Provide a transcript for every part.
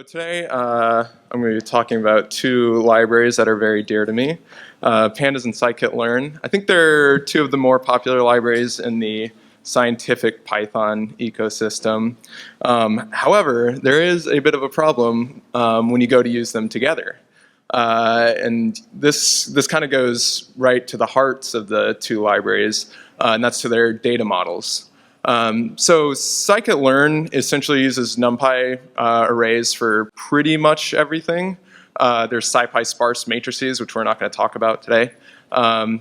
Today I'm going to be talking about two libraries that are very dear to me, pandas and Scikit-Learn. I think they're two of the more popular libraries in the scientific Python ecosystem. However, there is a bit of a problem when you go to use them together. And this kind of goes right to the hearts of the two libraries, and that's to their data models. So Scikit-Learn essentially uses NumPy arrays for pretty much everything. There's SciPy sparse matrices, which we're not going to talk about today. So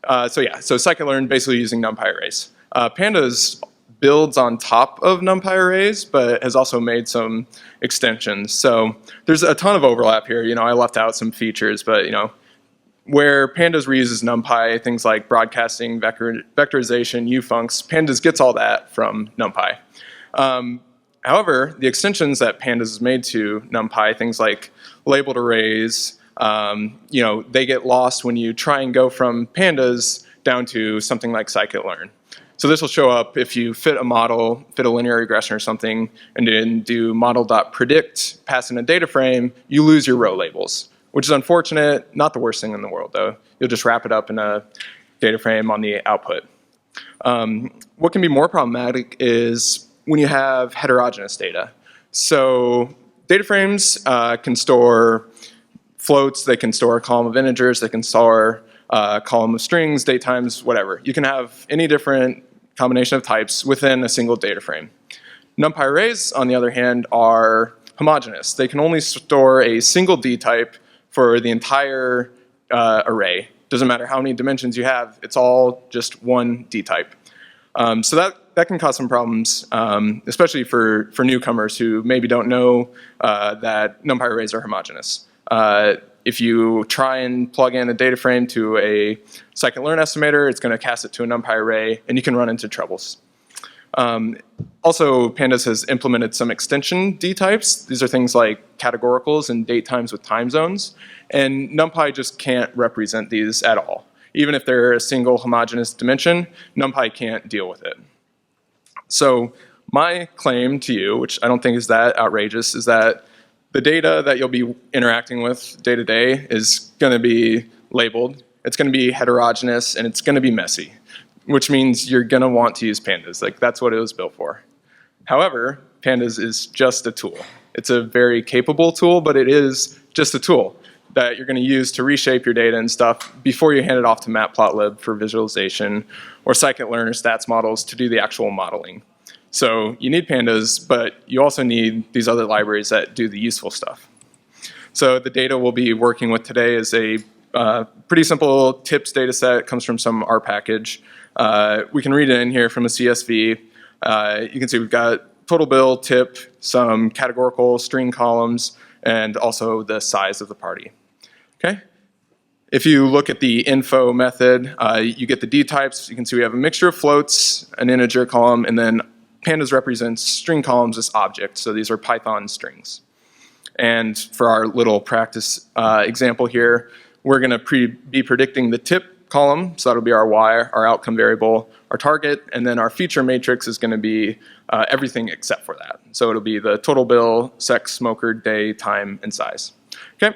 Scikit-Learn basically using NumPy arrays. Pandas builds on top of NumPy arrays, but has also made some extensions. So there's a ton of overlap here. I left out some features, but where pandas reuses NumPy, things like broadcasting, vectorization, ufuncs, pandas gets all that from NumPy. However, the extensions that pandas has made to NumPy, things like labeled arrays, they get lost when you try and go from pandas down to something like Scikit-Learn. So this will show up if you fit a model, fit a linear regression or something, and then do model.predict, pass in a data frame, you lose your row labels, which is unfortunate, not the worst thing in the world though. You'll just wrap it up in a data frame on the output. What can be more problematic is when you have heterogeneous data. So data frames can store floats, they can store a column of integers, they can store a column of strings, date times, whatever. You can have any different combination of types within a single data frame. NumPy arrays, on the other hand, are homogeneous. They can only store a single dtype for the entire array. Doesn't matter how many dimensions you have, it's all just one dtype. So that can cause some problems, especially for newcomers who maybe don't know that NumPy arrays are homogeneous. If you try and plug in a data frame to a Scikit-Learn estimator, it's going to cast it to a NumPy array, and you can run into troubles. Also, pandas has implemented some extension dtypes. These are things like categoricals and date times with time zones, and NumPy just can't represent these at all. Even if they're a single homogeneous dimension, NumPy can't deal with it. So my claim to you, which I don't think is that outrageous, is that the data that you'll be interacting with day to day is going to be labeled, it's going to be heterogeneous, and it's going to be messy, which means you're going to want to use pandas. Like, that's what it was built for. However, pandas is just a tool. It's a very capable tool, but it is just a tool that you're going to use to reshape your data and stuff before you hand it off to Matplotlib for visualization or Scikit-Learn or stats models to do the actual modeling. So you need pandas, but you also need these other libraries that do the useful stuff. So the data we'll be working with today is a pretty simple tips data set. It comes from some R package. We can read it in here from a CSV. You can see we've got total bill, tip, some categorical string columns, and also the size of the party. Okay? If you look at the info method, you get the dtypes. You can see we have a mixture of floats, an integer column, and then pandas represents string columns as objects. So these are Python strings. And for our little practice example here, we're going to be predicting the tip column. So that'll be our y, our outcome variable, our target, and then our feature matrix is going to be everything except for that. So it'll be the total bill, sex, smoker, day, time, and size. Okay?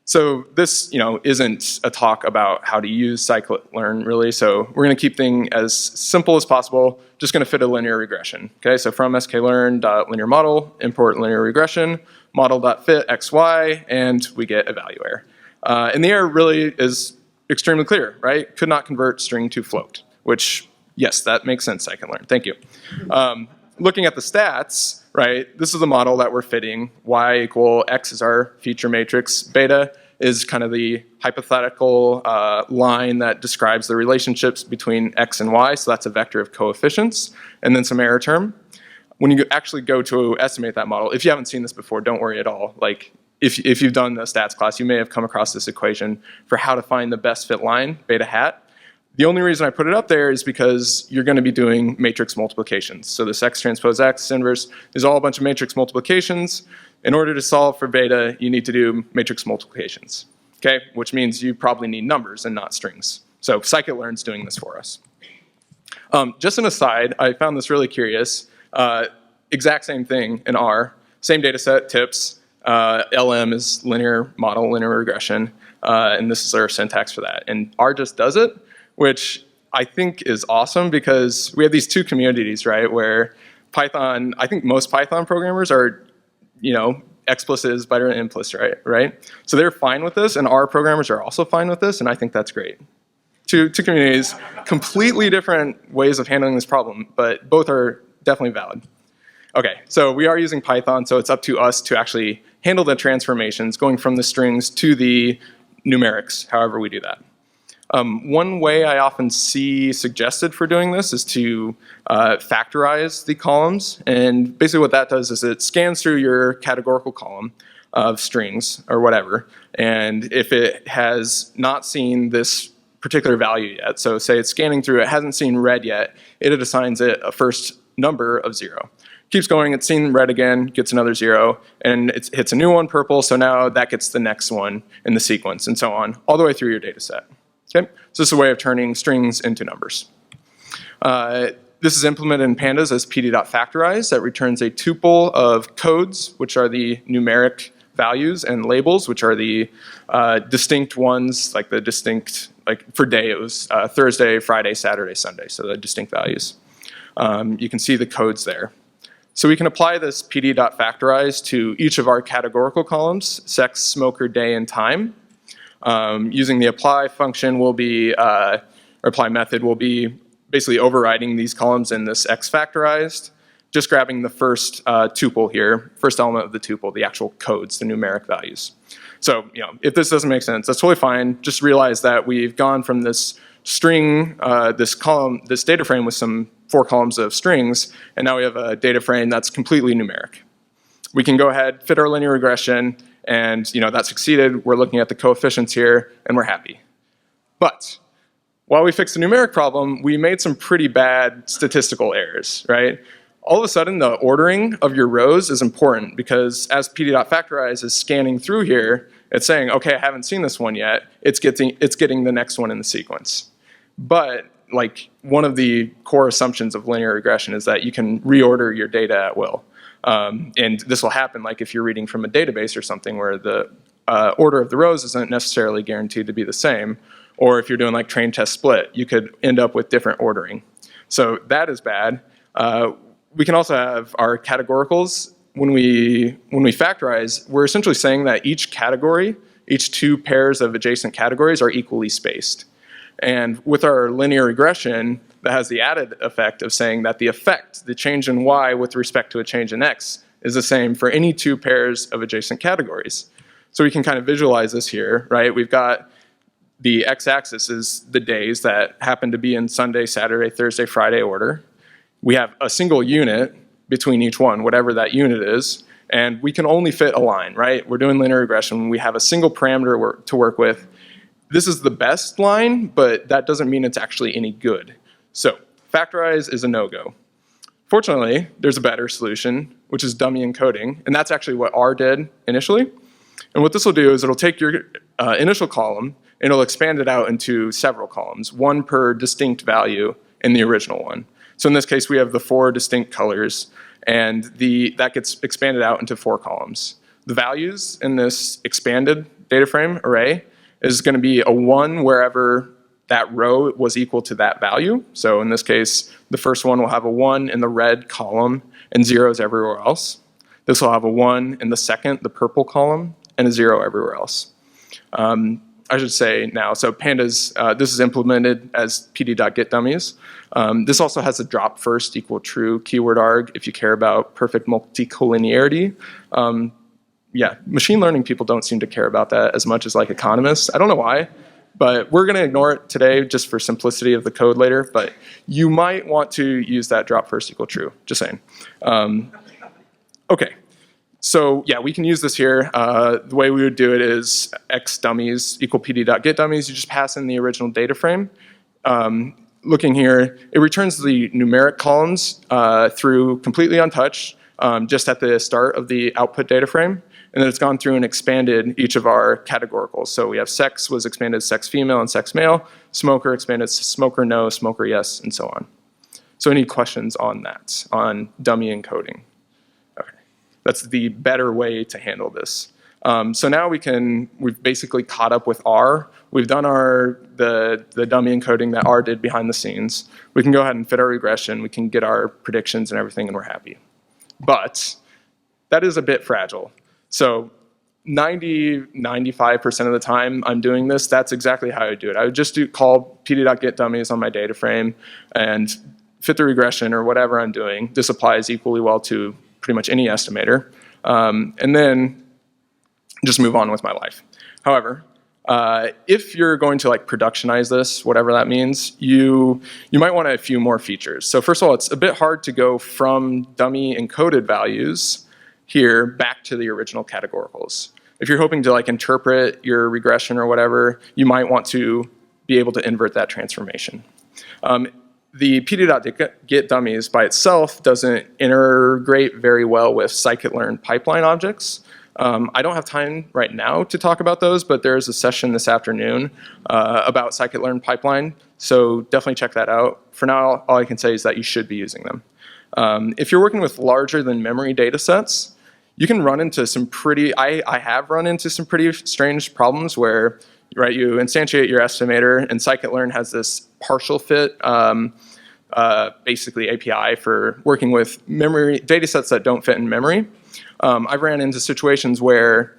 So this, isn't a talk about how to use Scikit-Learn really. So we're going to keep things as simple as possible. Just going to fit a linear regression. Okay, so from sklearn.linear model, import linear regression, model.fit xy, and we get evaluator. And the error really is extremely clear, right? Could not convert string to float, which, yes, that makes sense, Scikit-Learn. Thank you. Looking at the stats, right, this is the model that we're fitting. Y equal X is our feature matrix. Beta is kind of the hypothetical line that describes the relationships between X and Y, so that's a vector of coefficients, and then some error term. When you actually go to estimate that model, if you haven't seen this before, don't worry at all. Like, if you've done the stats class, you may have come across this equation for how to find the best fit line, beta hat. The only reason I put it up there is because you're going to be doing matrix multiplications. So this X transpose X inverse is all a bunch of matrix multiplications. In order to solve for beta, you need to do matrix multiplications, okay? Which means you probably need numbers and not strings. So Scikit-Learn's doing this for us. Just an aside, I found this really curious. Exact same thing in R, same data set, tips. LM is linear model, linear regression, and this is our syntax for that. And R just does it, which I think is awesome because we have these two communities, right, where Python, I think most Python programmers are, explicit is better than implicit, right? So they're fine with this, and R programmers are also fine with this, and I think that's great. Two communities, completely different ways of handling this problem, but both are definitely valid. Okay, so we are using Python, so it's up to us to actually handle the transformations, going from the strings to the numerics, however we do that. One way I often see suggested for doing this is to factorize the columns, and basically what that does is it scans through your categorical column of strings or whatever, and if it has not seen this particular value yet, so say it's scanning through, it hasn't seen red yet, it assigns it a first number of 0. Keeps going, it's seen red again, gets another 0, and it hits a new one, purple, so now that gets the next one in the sequence, and so on, all the way through your data set. Okay? So this is a way of turning strings into numbers. This is implemented in pandas as pd.factorize that returns a tuple of codes, which are the numeric values, and labels, which are the distinct ones, like the distinct, like for day it was Thursday, Friday, Saturday, Sunday, so the distinct values. You can see the codes there. So we can apply this pd.factorize to each of our categorical columns, sex, smoker, day, and time. Using the apply function will be, or apply method will be basically overriding these columns in this x factorized, just grabbing the first tuple here, first element of the tuple, the actual codes, the numeric values. So, if this doesn't make sense, that's totally fine. Just realize that we've gone from this string, this column, this data frame with some 4 columns of strings, and now we have a data frame that's completely numeric. We can go ahead, fit our linear regression, and that succeeded. We're looking at the coefficients here, and we're happy. But while we fixed the numeric problem, we made some pretty bad statistical errors, right? All of a sudden, the ordering of your rows is important because as pd.factorize is scanning through here, it's saying, okay, I haven't seen this one yet. It's getting the next one in the sequence. But like one of the core assumptions of linear regression is that you can reorder your data at will. And this will happen like if you're reading from a database or something where the order of the rows isn't necessarily guaranteed to be the same. Or if you're doing like train test split, you could end up with different ordering. So that is bad. We can also have our categoricals. When we factorize, we're essentially saying that each category, each 2 pairs of adjacent categories are equally spaced. And with our linear regression, that has the added effect of saying that the effect, the change in y with respect to a change in x, is the same for any 2 pairs of adjacent categories. So we can kind of visualize this here, right? We've got the x-axis is the days that happen to be in Sunday, Saturday, Thursday, Friday order. We have a single unit between each one, whatever that unit is, and we can only fit a line, right? We're doing linear regression. We have a single parameter to work with. This is the best line, but that doesn't mean it's actually any good. So factorize is a no-go. Fortunately, there's a better solution, which is dummy encoding, and that's actually what R did initially. And what this will do is it'll take your initial column and it'll expand it out into several columns, 1 per distinct value in the original one. So in this case, we have the 4 distinct colors, and that gets expanded out into 4 columns. The values in this expanded data frame array is going to be a 1 wherever that row was equal to that value. So in this case, the first one will have a 1 in the red column and 0s everywhere else. This will have a 1 in the second, the purple column, and a 0 everywhere else. I should say now, so pandas, this is implemented as pd.getDummies. This also has a drop first equal true keyword arg if you care about perfect multicollinearity. Yeah, machine learning people don't seem to care about that as much as like economists. I don't know why, but we're going to ignore it today just for simplicity of the code later. But you might want to use that drop first equal true, just saying. Okay. So yeah, we can use this here. The way we would do it is xDummies equal pd.getDummies. You just pass in the original data frame. Looking here, it returns the numeric columns through completely untouched, just at the start of the output data frame. And then it's gone through and expanded each of our categoricals. So we have sex was expanded sex female and sex male, smoker expanded smoker no, smoker yes, and so on. So any questions on that, on dummy encoding? Okay. That's the better way to handle this. So now we've basically caught up with R. We've done the dummy encoding that R did behind the scenes. We can go ahead and fit our regression. We can get our predictions and everything, and we're happy. But that is a bit fragile. So 95% of the time I'm doing this, that's exactly how I do it. I would just call pd.getDummies on my data frame and fit the regression or whatever I'm doing. This applies equally well to pretty much any estimator. And then just move on with my life. However, if you're going to like productionize this, whatever that means, you might want a few more features. So first of all, it's a bit hard to go from dummy encoded values here back to the original categoricals. If you're hoping to like interpret your regression or whatever, you might want to be able to invert that transformation. The pd.getDummies by itself doesn't integrate very well with Scikit-Learn pipeline objects. I don't have time right now to talk about those, but there's a session this afternoon about Scikit-Learn pipeline, so definitely check that out. For now, all I can say is that you should be using them. If you're working with larger than memory data sets, you can run into some I have run into some pretty strange problems where, right, you instantiate your estimator, and Scikit-Learn has this partial fit, basically API for working with memory data sets that don't fit in memory. I've ran into situations where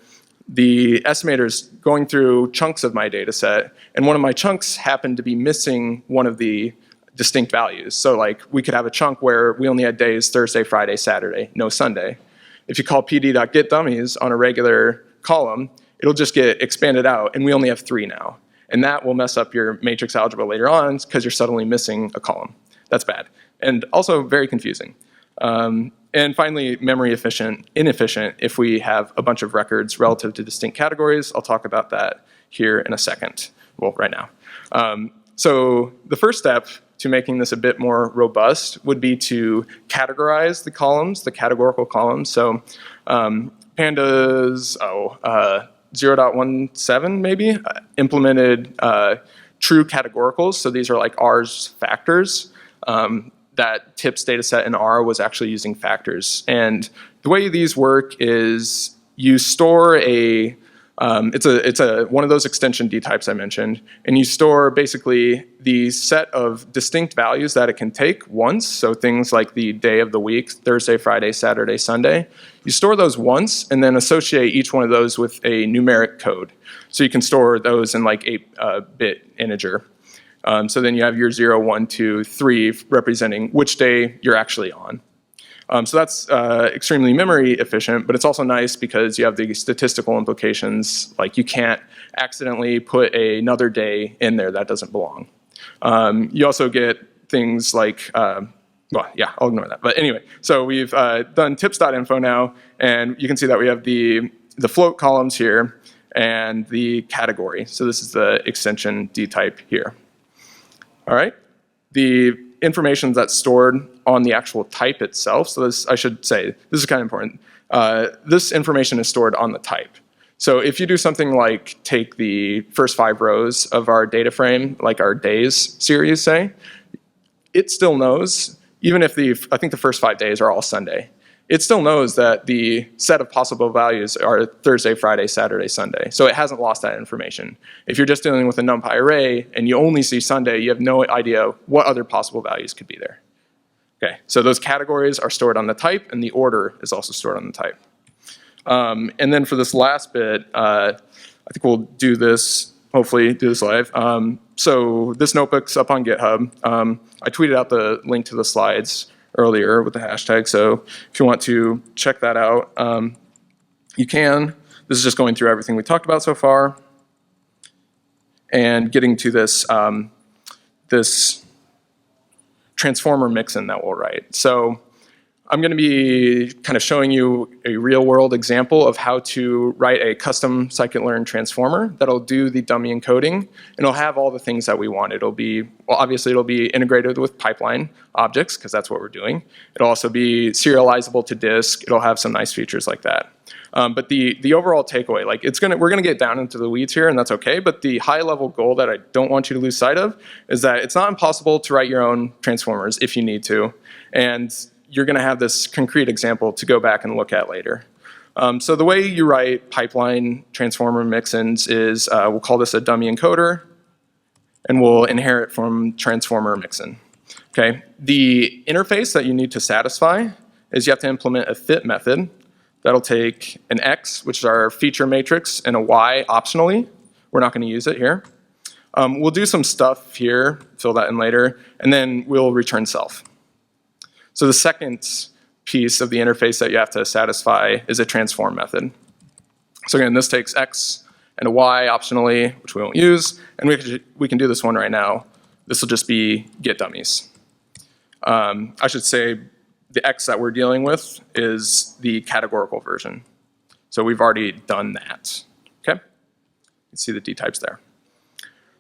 the estimator's going through chunks of my data set, and one of my chunks happened to be missing one of the distinct values. So like we could have a chunk where we only had days Thursday, Friday, Saturday, no Sunday. If you call pd.getDummies on a regular column, it'll just get expanded out, and we only have 3 now. And that will mess up your matrix algebra later on because you're suddenly missing a column. That's bad. And also very confusing. And finally, memory inefficient if we have a bunch of records relative to distinct categories. I'll talk about that here in a second. Well, right now. So the first step to making this a bit more robust would be to categorize the columns, the categorical columns. So pandas 0.17 maybe implemented true categoricals. So these are like R's factors. That TIPS dataset in R was actually using factors. And the way these work is you store it's one of those extension dtypes I mentioned, and you store basically the set of distinct values that it can take once, so things like the day of the week, Thursday, Friday, Saturday, Sunday. You store those once and then associate each one of those with a numeric code. So you can store those in like 8-bit integer. So then you have your 0, 1, 2, 3 representing which day you're actually on. So that's extremely memory efficient, but it's also nice because you have the statistical implications, like you can't accidentally put another day in there that doesn't belong. You also get things like, well, yeah, I'll ignore that. But anyway, so we've done tips.info now, and you can see that we have the float columns here and the category. So this is the extension dtype here. All right, the information that's stored on the actual type itself, so this, I should say, this is kind of important. This information is stored on the type. So if you do something like take the first 5 rows of our data frame, like our days series, say, it still knows, even if I think the first 5 days are all Sunday, it still knows that the set of possible values are Thursday, Friday, Saturday, Sunday. So it hasn't lost that information. If you're just dealing with a NumPy array and you only see Sunday, you have no idea what other possible values could be there. Okay, so those categories are stored on the type, and the order is also stored on the type. And then for this last bit, I think we'll do this, hopefully do this live. So this notebook's up on GitHub. I tweeted out the link to the slides earlier with the hashtag, so if you want to check that out, you can. This is just going through everything we talked about so far and getting to this, this transformer mixin that we'll write. So I'm going to be kind of showing you a real-world example of how to write a custom Scikit-Learn transformer that'll do the dummy encoding, and it'll have all the things that we want. It'll be, well, obviously it'll be integrated with pipeline objects, because that's what we're doing. It'll also be serializable to disk. It'll have some nice features like that. But the overall takeaway, like we're gonna get down into the weeds here, and that's okay, but the high-level goal that I don't want you to lose sight of is that it's not impossible to write your own transformers if you need to. And you're going to have this concrete example to go back and look at later. So the way you write pipeline transformer mixins is we'll call this a dummy encoder, and we'll inherit from transformer mixin. Okay. The interface that you need to satisfy is you have to implement a fit method that'll take an X, which is our feature matrix, and a Y optionally. We're not going to use it here. We'll do some stuff here, fill that in later, and then we'll return self. So the second piece of the interface that you have to satisfy is a transform method. So again, this takes X and a Y optionally, which we won't use, and we can do this one right now. This will just be get dummies. I should say the X that we're dealing with is the categorical version. So we've already done that, okay? You can see the dtypes there.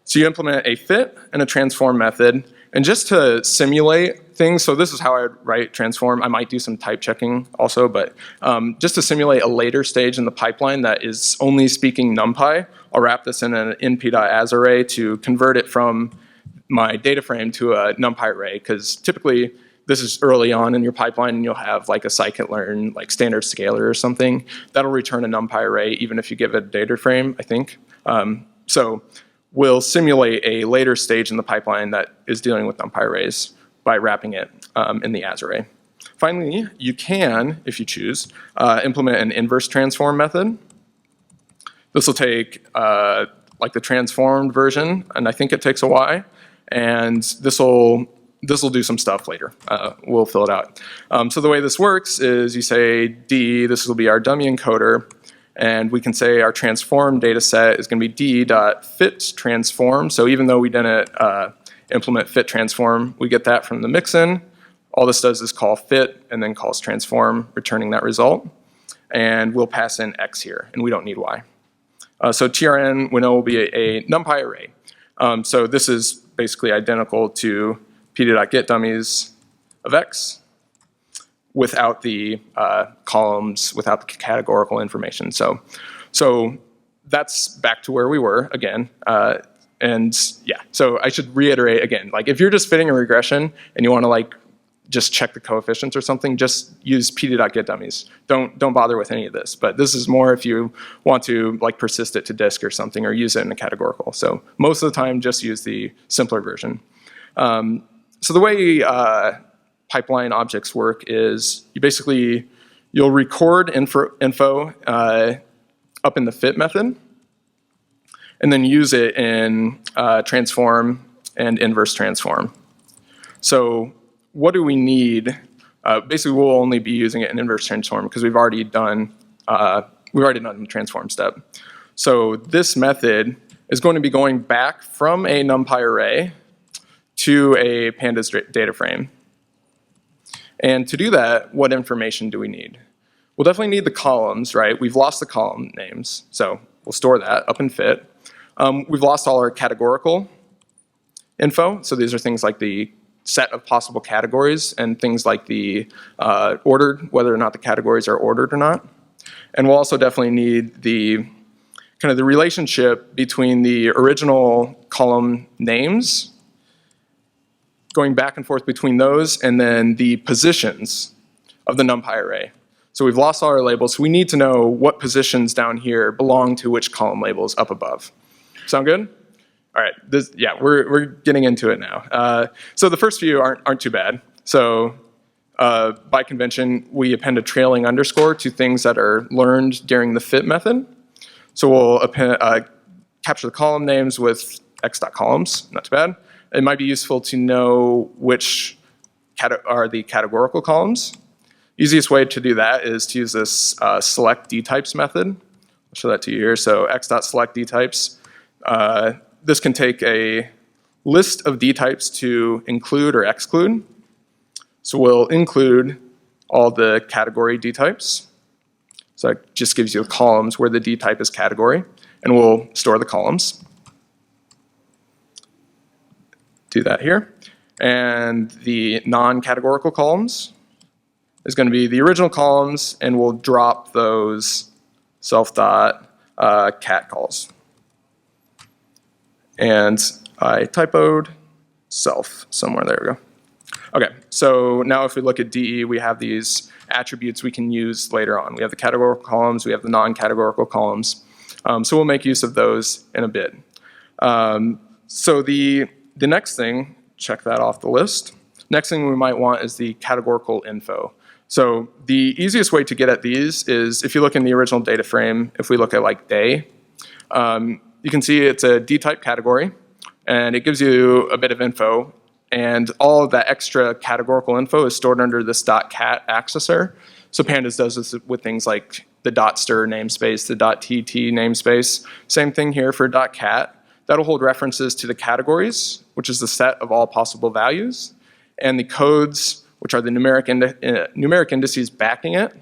So you implement a fit and a transform method, and just to simulate things, so this is how I would write transform. I might do some type checking also, but just to simulate a later stage in the pipeline that is only speaking NumPy, I'll wrap this in an np.as array to convert it from my data frame to a NumPy array, because typically this is early on in your pipeline and you'll have like a Scikit-Learn like standard scaler or something. That'll return a NumPy array even if you give it a data frame, I think. So we'll simulate a later stage in the pipeline that is dealing with NumPy arrays by wrapping it in the as array. Finally, you can, if you choose, implement an inverse transform method. This will take like the transformed version, and I think it takes a Y, and this will do some stuff later. We'll fill it out. So the way this works is you say D, this will be our dummy encoder, and we can say our transform data set is going to be d.fit_transform. So even though we didn't implement fit transform, we get that from the mixin. All this does is call fit and then calls transform, returning that result. And we'll pass in X here, and we don't need Y. So trn, we know, will be a NumPy array. So this is basically identical to pd.getDummies of X without the columns, without the categorical information. So that's back to where we were again. And yeah, so I should reiterate again, like if you're just fitting a regression and you want to like just check the coefficients or something, just use pd.getDummies. Don't bother with any of this. But this is more if you want to like persist it to disk or something or use it in a categorical. So most of the time, just use the simpler version. So the way pipeline objects work is you'll record info up in the fit method and then use it in transform and inverse transform. So what do we need? Basically, we'll only be using it in inverse transform because we've already done the transform step. So this method is going to be going back from a NumPy array to a pandas data frame. And to do that, what information do we need? We'll definitely need the columns, right? We've lost the column names, so we'll store that up in fit. We've lost all our categorical info, so these are things like the set of possible categories and things like the ordered, whether or not the categories are ordered or not. And we'll also definitely need the kind of the relationship between the original column names, going back and forth between those, and then the positions of the NumPy array. So we've lost all our labels, so we need to know what positions down here belong to which column labels up above. Sound good? All right, we're getting into it now. So the first few aren't too bad. So by convention, we append a trailing underscore to things that are learned during the fit method. So we'll capture the column names with x.columns, not too bad. It might be useful to know which are the categorical columns. Easiest way to do that is to use this select dtypes method. I'll show that to you here. So x.select dtypes. This can take a list of dtypes to include or exclude. So we'll include all the category dtypes. So it just gives you the columns where the dtype is category, and we'll store the columns. Do that here. And the non-categorical columns is going to be the original columns, and we'll drop those self.cat calls. And I typoed self somewhere. There we Okay, so now if we look at DE, we have these attributes we can use later on. We have the categorical columns, we have the non-categorical columns. So we'll make use of those in a bit. So the next thing, check that off the list. Next thing we might want is the categorical info. So the easiest way to get at these is if you look in the original data frame, if we look at like day, you can see it's a dtype category, and it gives you a bit of info, and all of that extra categorical info is stored under this .cat accessor. So pandas does this with things like the .stir namespace, the .tt namespace. Same thing here for .cat. That'll hold references to the categories, which is the set of all possible values, and the codes, which are the numeric indices backing it,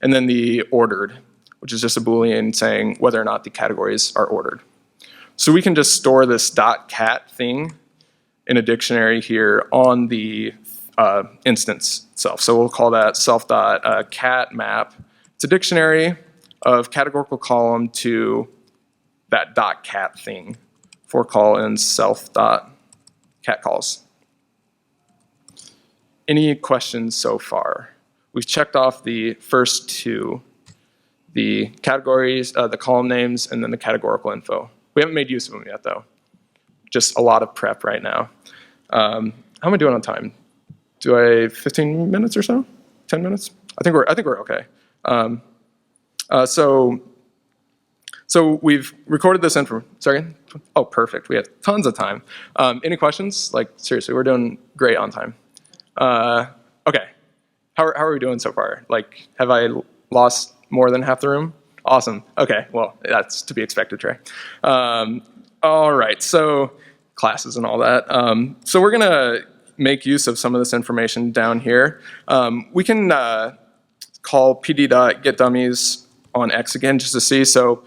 and then the ordered, which is just a Boolean saying whether or not the categories are ordered. So we can just store this .cat thing in a dictionary here on the instance itself. So we'll call that self.cat map. It's a dictionary of categorical column to that .cat thing for call in self.cat calls. Any questions so far? We've checked off the first two, the categories, the column names, and then the categorical info. We haven't made use of them yet, though. Just a lot of prep right now. How am I doing on time? Do I have 15 minutes or so? 10 minutes? I think we're okay. So we've recorded this info. Sorry? Oh, perfect. We have tons of time. Any questions? Like, seriously, we're doing great on time. Okay. How are we doing so far? Like, have I lost more than half the room? Awesome. Okay, well, that's to be expected, Trey. All right, so classes and all that. So we're gonna make use of some of this information down here. We can call pd.getDummies on X again just to see. So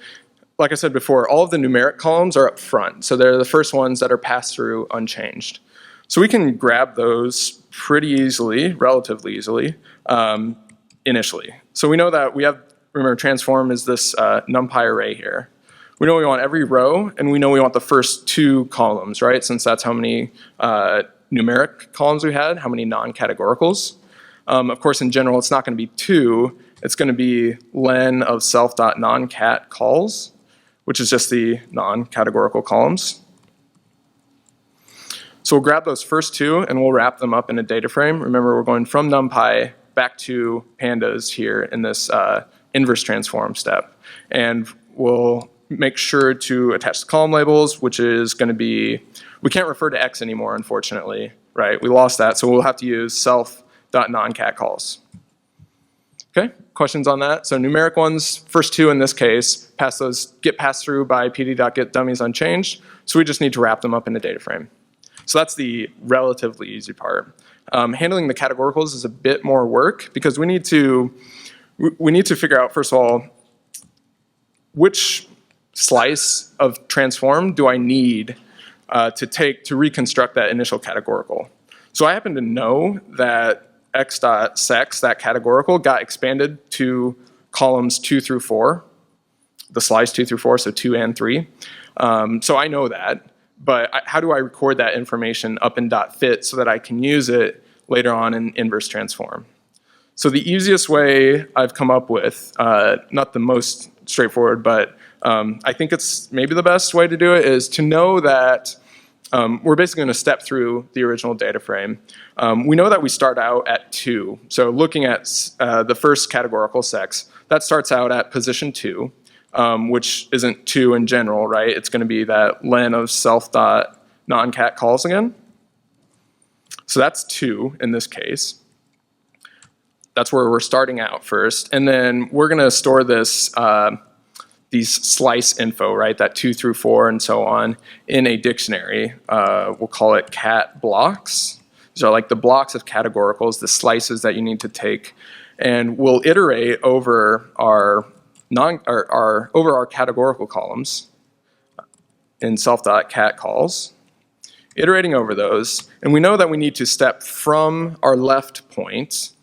like I said before, all of the numeric columns are up front. So they're the first ones that are passed through unchanged. So we can grab those pretty easily, relatively easily, initially. So we know that we have, remember, transform is this NumPy array here. We know we want every row, and we know we want the first two columns, right? Since that's how many numeric columns we had, how many non-categoricals. Of course, in general, it's not going to be two. It's going to be len of self.noncat calls, which is just the non-categorical columns. So we'll grab those first two, and we'll wrap them up in a data frame. Remember, we're going from NumPy back to pandas here in this inverse transform step. And we'll make sure to attach the column labels, which is going to be, we can't refer to X anymore, unfortunately, right? We lost that, so we'll have to use self.noncat calls. Okay, questions on that? So numeric ones, first two in this case, get passed through by pd.getDummies unchanged, so we just need to wrap them up in a data frame. So that's the relatively easy part. Handling the categoricals is a bit more work because we need to figure out, first of all, which slice of transform do I need to reconstruct that initial categorical. So I happen to know that x.sex, that categorical, got expanded to columns 2 through 4, the slice 2 through 4, so 2 and 3. So I know that, but how do I record that information up in .fit so that I can use it later on in inverse transform? So the easiest way I've come up with, not the most straightforward, but I think it's maybe the best way to do it, is to know that we're basically going to step through the original data frame. We know that we start out at 2. So looking at the first categorical sex, that starts out at position 2, which isn't 2 in general, right? It's going to be that len of self.noncat calls again. So that's 2 in this case. That's where we're starting out first. And then we're going to store this these slice info, right, that 2 through 4 and so on, in a dictionary. We'll call it cat blocks. These are like the blocks of categoricals, the slices that you need to take. And we'll iterate over our categorical columns in self.cat calls, iterating over those. And we know that we need to step from our left point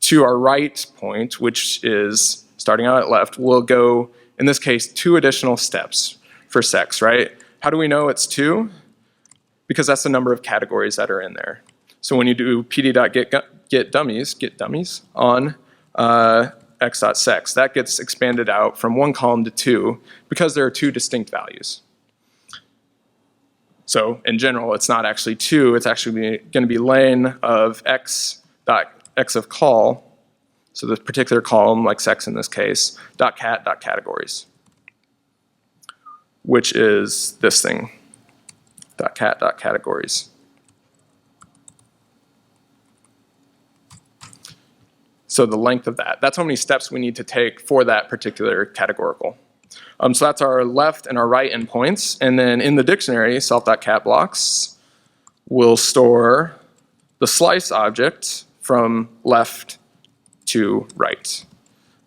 to our right point, which is starting out at left. We'll go, in this case, 2 additional steps for sex, right? How do we know it's 2? Because that's the number of categories that are in there. So when you do pd.get dummies on x.sex, that gets expanded out from one column to two because there are two distinct values. So in general, it's not actually two, it's actually going to be len of x of call, so this particular column, like sex in this case, .cat.categories, which is this thing, .cat.categories. So the length of that. That's how many steps we need to take for that particular categorical. So that's our left and our right endpoints. And then in the dictionary, self.cat blocks will store the slice object from left to right.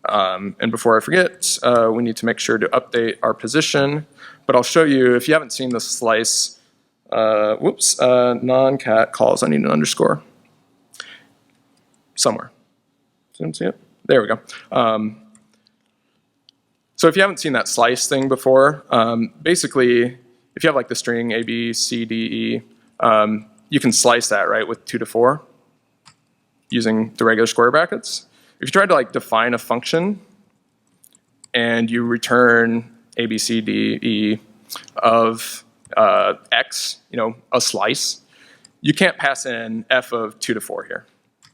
And before I forget, we need to make sure to update our position. But I'll show you, if you haven't seen the slice, non-cat calls, I need an underscore somewhere. Didn't see it? There we go. So if you haven't seen that slice thing before, basically, if you have like the string A, B, C, D, E, you can slice that, right, with 2 to 4 using the regular square brackets. If you try to like define a function and you return A, B, C, D, E of X, a slice, you can't pass in F of 2 to 4 here.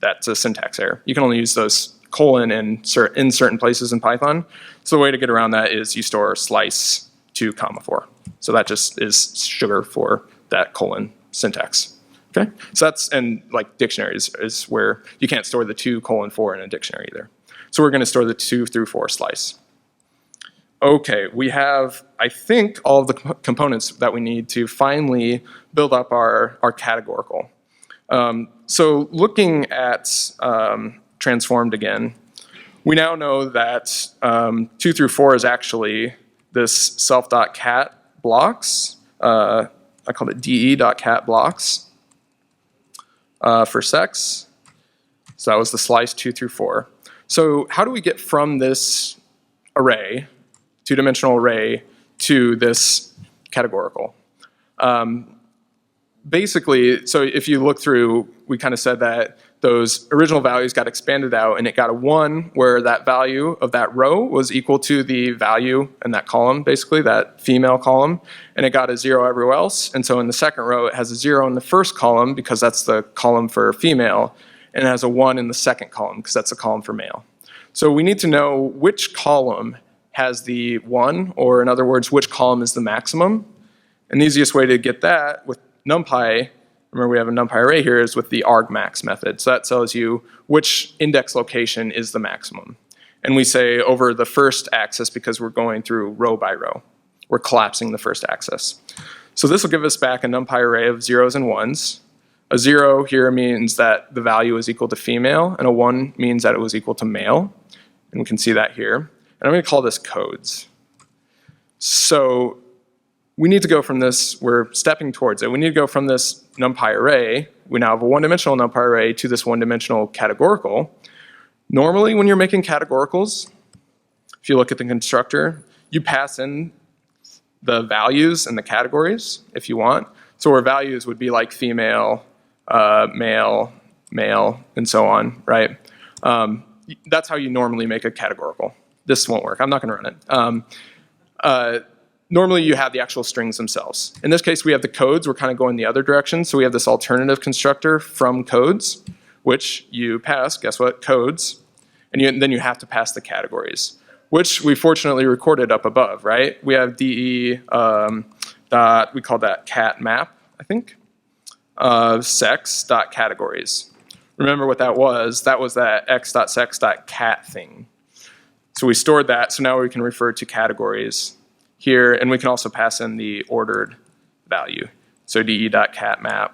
That's a syntax error. You can only use those colon in certain places in Python. So the way to get around that is you store slice 2, 4. So that just is sugar for that colon syntax. Okay? So that's, and like dictionaries is where you can't store the 2, 4 in a dictionary either. So we're going to store the 2 through 4 slice. Okay, we have, I think, all of the components that we need to finally build up our categorical. So looking at transformed again, we now know that 2 through 4 is actually this self.cat blocks. I called it de.cat blocks for sex. So that was the slice 2 through 4. So how do we get from this array, two-dimensional array, to this categorical? Basically, so if you look through, we kind of said that those original values got expanded out and it got a 1 where that value of that row was equal to the value in that column, basically, that female column, and it got a 0 everywhere else. And so in the second row, it has a 0 in the first column because that's the column for female, and it has a 1 in the second column because that's the column for male. So we need to know which column has the 1, or in other words, which column is the maximum. And the easiest way to get that with NumPy, remember we have a NumPy array here, is with the argmax method. So that tells you which index location is the maximum. And we say over the first axis because we're going through row by row. We're collapsing the first axis. So this will give us back a NumPy array of 0s and 1s. A 0 here means that the value is equal to female, and a 1 means that it was equal to male. And we can see that here. And I'm going to call this codes. So we need to go from this, we're stepping towards it. We need to go from this NumPy array, we now have a one-dimensional NumPy array, to this one-dimensional categorical. Normally when you're making categoricals, if you look at the constructor, you pass in the values and the categories if you want. So our values would be like female, male, male, and so on, right? That's how you normally make a categorical. This won't work, I'm not gonna run it. Normally you have the actual strings themselves. In this case we have the codes, we're kind of going the other direction, so we have this alternative constructor from codes, which you pass, guess what, codes, and then you have to pass the categories, which we fortunately recorded up above, right? We have de dot, we call that cat map, I think, sex dot categories. Remember what that was that x.sex.cat thing. So we stored that, so now we can refer to categories here, and we can also pass in the ordered value. So de.catMap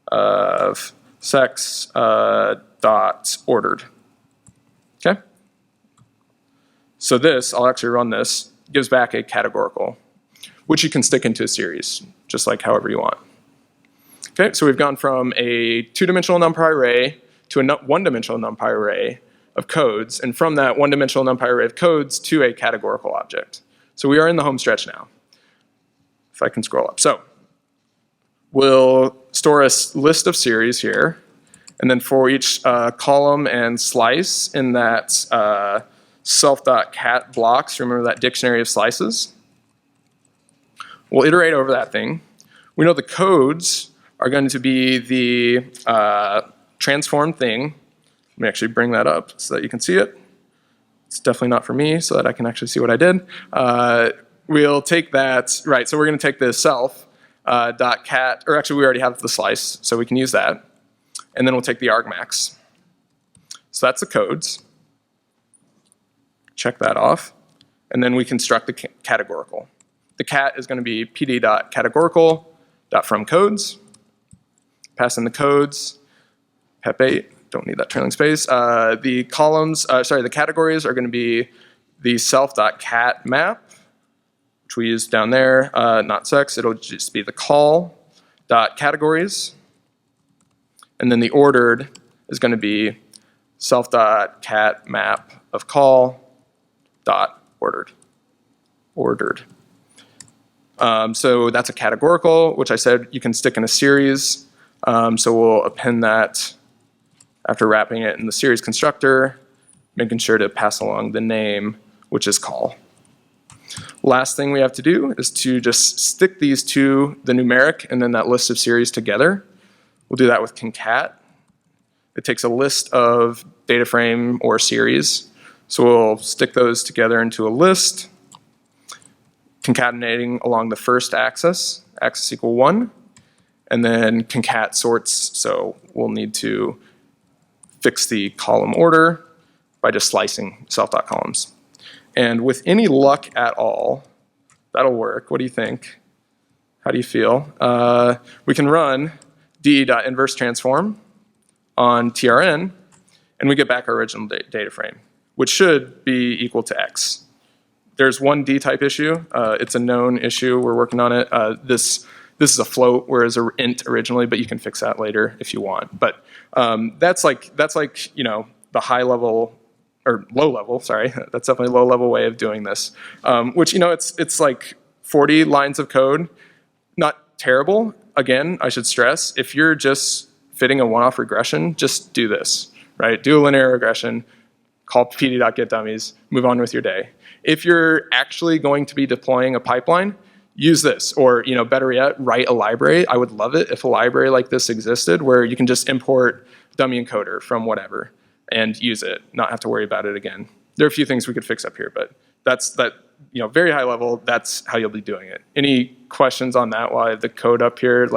of sex dot ordered. Okay? So this, I'll actually run this, gives back a categorical, which you can stick into a series, just like however you want. Okay, so we've gone from a two-dimensional NumPy array to a one-dimensional NumPy array of codes, and from that one-dimensional NumPy array of codes to a categorical object. So we are in the home stretch now, if I can scroll up. So we'll store a list of series here, And then for each column and slice in that self.cat blocks, remember that dictionary of slices, we'll iterate over that thing. We know the codes are going to be the transformed thing. Let me actually bring that up so that you can see it. It's definitely not for me, so that I can actually see what I did. We'll take that, right, so we're going to take the self dot cat, or actually we already have the slice, so we can use that. And then we'll take the argmax. So that's the codes. Check that off. And then we construct the categorical. The cat is going to be pd.categorical.fromCodes. Pass in the codes, pep8, don't need that trailing space. The columns, the categories are going to be the self.cat map, which we use down there, not sex, it'll just be the call.categories. And then the ordered is going to be self.cat map of call.ordered. So that's a categorical, which I said you can stick in a series. So we'll append that after wrapping it in the series constructor, making sure to pass along the name, which is call. Last thing we have to do is to just stick these two, the numeric and then that list of series together. We'll do that with concat. It takes a list of data frame or series. So we'll stick those together into a list, concatenating along the first axis equal 1, and then concat sorts, so we'll need to fix the column order by just slicing self.columns. And with any luck at all, that'll work. What do you think? How do you feel? We can run de.inverse transform on trn, and we get back our original data frame, which should be equal to x. There's one dtype issue. It's a known issue. We're working on it. This is a float, whereas an int originally, but you can fix that later if you want. But that's like the high level or low level. Sorry, that's definitely a low level way of doing this. Which it's like 40 lines of code. Not terrible. Again, I should stress, if you're just fitting a one-off regression, just do this, right? Do a linear regression, call pd.getDummies, move on with your day. If you're actually going to be deploying a pipeline, use this, or better yet, write a library. I would love it if a library like this existed where you can just import dummy encoder from whatever and use it, not have to worry about it again. There are a few things we could fix up here, but that's very high level, that's how you'll be doing it. Any questions on that while I have the code up here?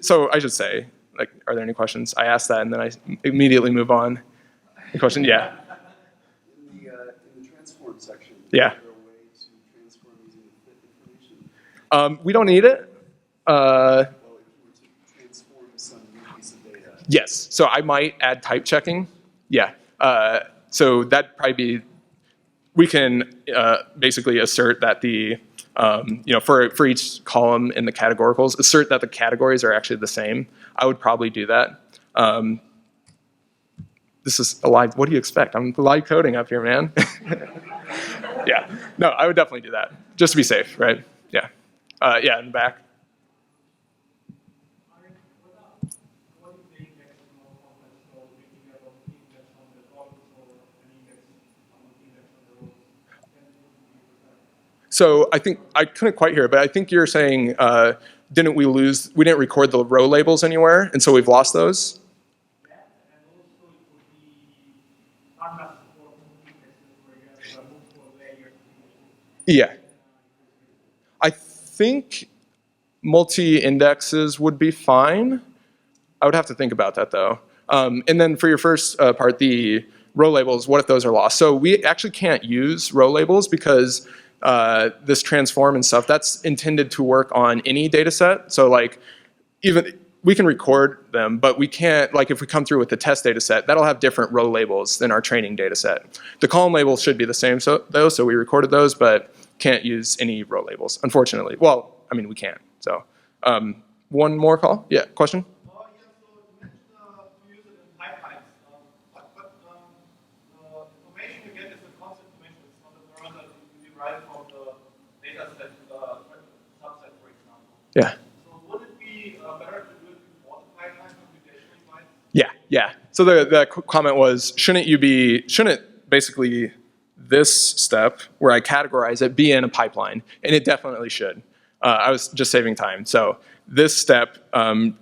So I should say, are there any questions? I ask that and then I immediately move on. Any question? Yeah. In the transform section, yeah. Is there a way to transform using the fit information? We don't need it. Well, if you were to transform some new piece of data. Yes. So I might add type checking. Yeah. So that'd probably be, we can basically assert that the, for each column in the categoricals, assert that the categories are actually the same. I would probably do that. This is a live, what do you expect? I'm live coding up here, man. Yeah, no, I would definitely do that, just to be safe, right? Yeah, yeah, in the back. So I think, I couldn't quite hear it, but I think you're saying, we didn't record the row labels anywhere, and so we've lost those? Yeah. I think multi-indexes would be fine. I would have to think about that though. And then for your first part, the row labels, what if those are lost? So we actually can't use row labels because this transform and stuff, that's intended to work on any data set. So even we can record them, but we can't, if we come through with the test data set, that'll have different row labels than our training data set. The column labels should be the same though, so we recorded those, but can't use any row labels, unfortunately. Well, I mean, we can. So one more call? Yeah, question? Yeah, so you mentioned to use it in pipelines. But the information you get is the concept information. It's not the parameter you derive from the data set subset, for example. Yeah. So would it be better to do it before the pipeline computationally, right? Yeah. Yeah. So the comment was, shouldn't basically this step where I categorize it be in a pipeline? And it definitely should. I was just saving time. So this step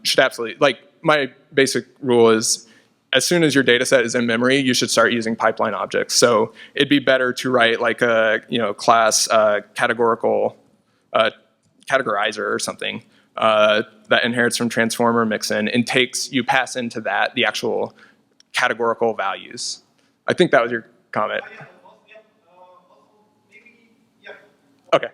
should absolutely, like my basic rule is, as soon as your data set is in memory, you should start using pipeline objects. So it'd be better to write like a class categorical categorizer or something that inherits from transformer mixin and you pass into that the actual categorical values. I think that was your comment. Okay.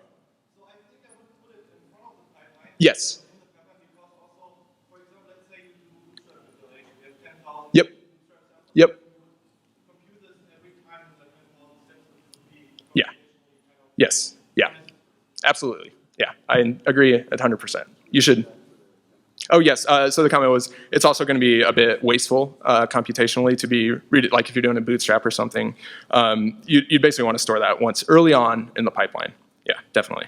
So I think I would put it in front of the pipeline. Yes. In the pipeline, because also, for example, let's say you do bootstrap installation. You have 10,000 Yep. bootstrap samples. Yep. Compute this every time the 10,000 samples would be Yeah. Yes. Yeah. Absolutely. Yeah. I agree 100%. You should. Oh, yes. So the comment was, it's also going to be a bit wasteful computationally to read it, like if you're doing a bootstrap or something. You basically want to store that once early on in the pipeline. Yeah, definitely.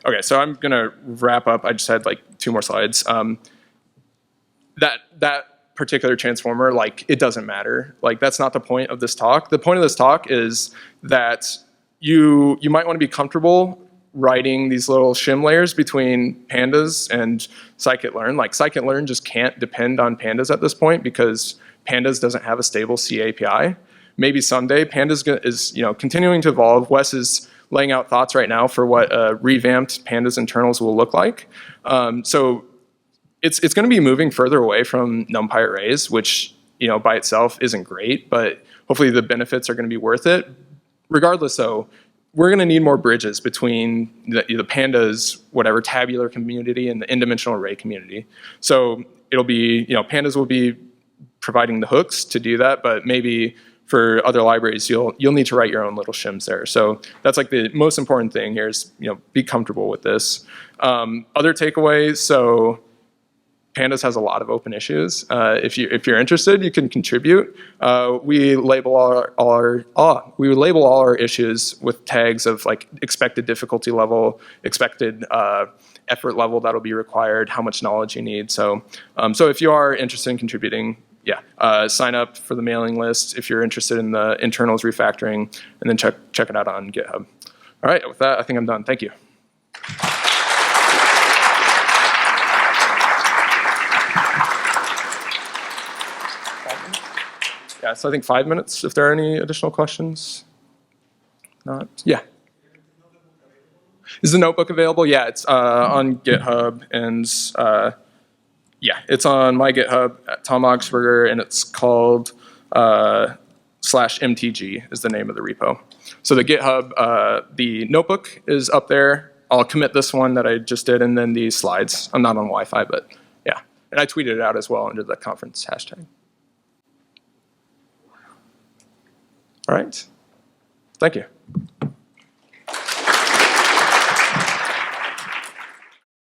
Okay, so I'm going to wrap up. I just had like 2 more slides. That particular transformer, like, it doesn't matter. Like, that's not the point of this talk. The point of this talk is that you might want to be comfortable writing these little shim layers between pandas and Scikit-Learn. Like, Scikit-Learn just can't depend on pandas at this point because pandas doesn't have a stable C API. Maybe someday pandas is continuing to evolve. Wes is laying out thoughts right now for what revamped pandas internals will look like. So it's going to be moving further away from NumPy arrays, which by itself isn't great, but hopefully the benefits are going to be worth it. Regardless, though, we're going to need more bridges between the pandas, whatever, tabular community and the n-dimensional array community. So it'll be, pandas will be providing the hooks to do that, but maybe for other libraries, you'll need to write your own little shims there. So that's like the most important thing here is, be comfortable with this. Other takeaways, so Pandas has a lot of open issues. If you're interested, you can contribute. We label all our issues with tags of like expected difficulty level, expected effort level that'll be required, how much knowledge you need. So if you are interested in contributing, sign up for the mailing list if you're interested in the internals refactoring, and then check it out on GitHub. All right, with that, I think I'm done. Thank you. Yeah, so I think 5 minutes if there are any additional questions. Not, yeah. Is the notebook available? Yeah, it's on GitHub, and it's on my GitHub at Tom Augspurger, and it's called /mtg is the name of the repo. So the GitHub, the notebook is up there. I'll commit this one that I just did, and then these slides. I'm not on Wi-Fi, but yeah. And I tweeted it out as well under the conference hashtag. All right. Thank you.